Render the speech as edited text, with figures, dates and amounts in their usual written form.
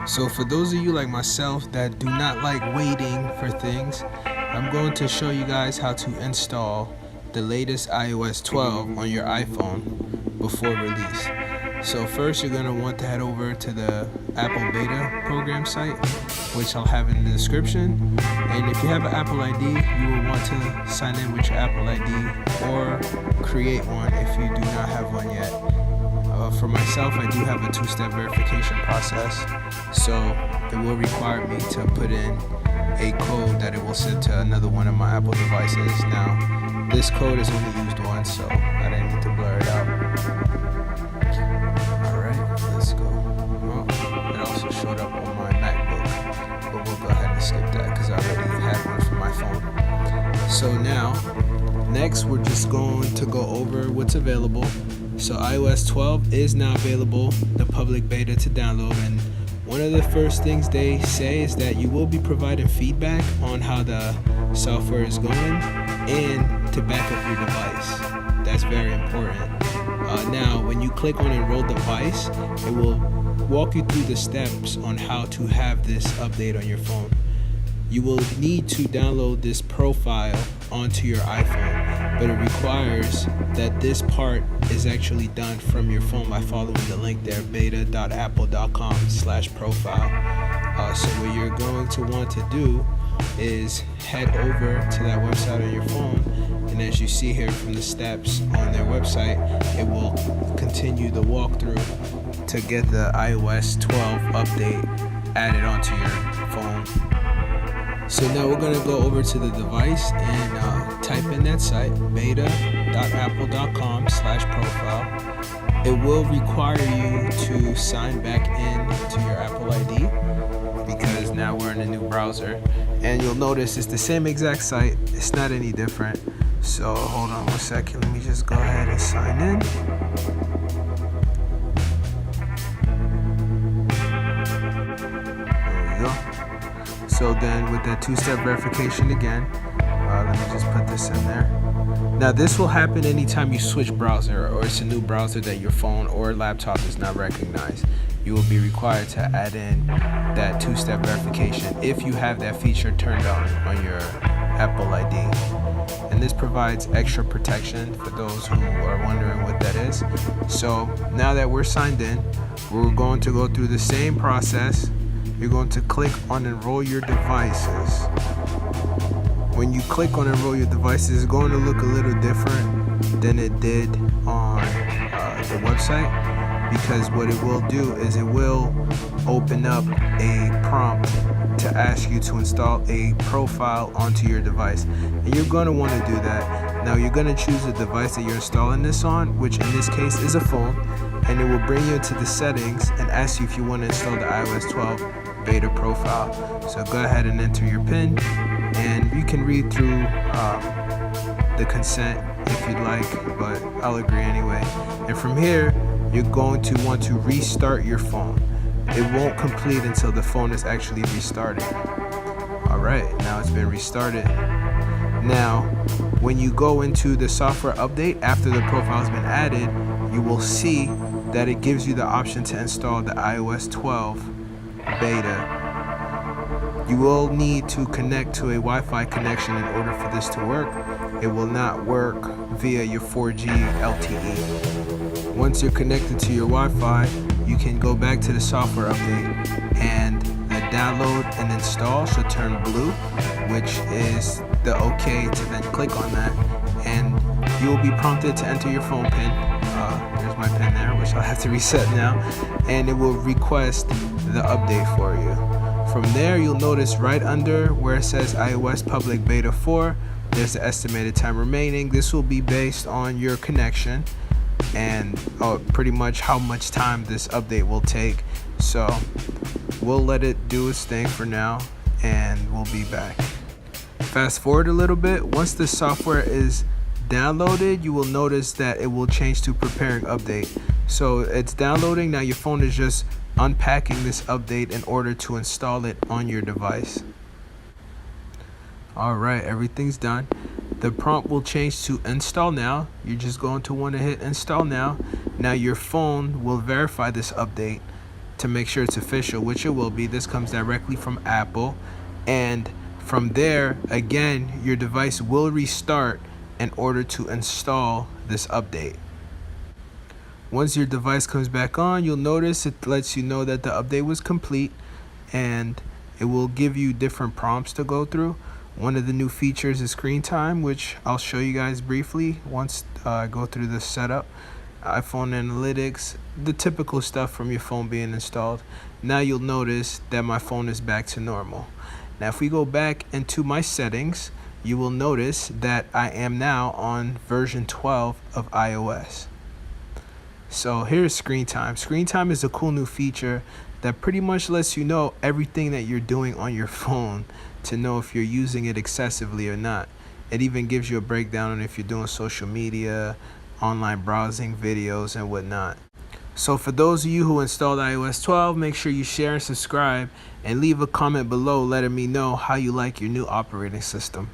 So for those of you like myself that do not like waiting for things, I'm going to show you guys how to install the latest iOS 12 on your iPhone before release. So first you're going to want to head over to the Apple Beta program site, which I'll have in the description. And if you have an Apple ID, you will want to sign in with your Apple ID or create one if you do not have one yet. For myself, I do have a two-step verification process, so it will require me to put in a code that it will send to another one of my Apple devices. Now, this code is only used once, so I didn't need to blur it out. Alright, let's go. Well, it also showed up on my MacBook, but we'll go ahead and skip that because I already had one for my phone. So now, next we're just going to go over what's available. So iOS 12 is now available, the public beta to download, and one of the first things they say is that you will be provided feedback on how the software is going and to back up your device. That's very important. Now, when you click on Enroll Device, it will walk you through the steps on how to have this update on your phone. You will need to download this profile onto your iPhone, but it requires that this part is actually done from your phone by following the link there, beta.apple.com/profile. So what you're going to want to do is head over to that website on your phone, and as you see here from the steps on their website, it will continue the walkthrough to get the iOS 12 update added onto your phone. So now we're going to go over to the device and type in that site, beta.apple.com/profile. It will require you to sign back in to your Apple ID because now we're in a new browser. And you'll notice it's the same exact site. It's not any different. So hold on one second. Let me just go ahead and sign in. There we go. So then with that two-step verification again, let me just put this in there. Now this will happen anytime you switch browser or it's a new browser that your phone or laptop does not recognize. You will be required to add in that two-step verification if you have that feature turned on your Apple ID. And this provides extra protection for those who are wondering what that is. So now that we're signed in, we're going to go through the same process. You're going to click on Enroll Your Devices. When you click on Enroll Your Devices, it's going to look a little different than it did on the website, because what it will do is it will open up a prompt to ask you to install a profile onto your device. And you're going to want to do that. Now you're going to choose the device that you're installing this on, which in this case is a phone, and it will bring you into the settings and ask you if you want to install the iOS 12 beta profile. So go ahead and enter your PIN, and you can read through the consent if you'd like, but I'll agree anyway. And from here, you're going to want to restart your phone. It won't complete until the phone is actually restarted. Alright, now it's been restarted. Now, when you go into the software update after the profile has been added, you will see that it gives you the option to install the iOS 12 beta. You will need to connect to a Wi-Fi connection in order for this to work. It will not work via your 4G LTE. Once you're connected to your Wi-Fi, you can go back to the software update, and the download and install should turn blue, which is the OK to then click on that, and you will be prompted to enter your phone PIN. There's my PIN there, which I'll have to reset now, and it will request the update for you. From there, you'll notice right under where it says iOS Public Beta 4, there's the estimated time remaining. This will be based on your connection and pretty much how much time this update will take. So we'll let it do its thing for now, and we'll be back. Fast forward a little bit. Once the software is downloaded, you will notice that it will change to preparing update. So it's downloading. Now your phone is just unpacking this update in order to install it on your device. Alright, everything's done. The prompt will change to install now. You're just going to want to hit install now. Now your phone will verify this update to make sure it's official, which it will be. This comes directly from Apple, and from there, again, your device will restart in order to install this update. Once your device comes back on, you'll notice it lets you know that the update was complete, and it will give you different prompts to go through. One of the new features is screen time, which I'll show you guys briefly once I go through the setup. iPhone analytics, the typical stuff from your phone being installed. Now you'll notice that my phone is back to normal. Now if we go back into my settings, you will notice that I am now on version 12 of iOS. So here's screen time. Screen time is a cool new feature that pretty much lets you know everything that you're doing on your phone to know if you're using it excessively or not. It even gives you a breakdown on if you're doing social media, online browsing, videos, and whatnot. So for those of you who installed iOS 12, make sure you share and subscribe, and leave a comment below letting me know how you like your new operating system.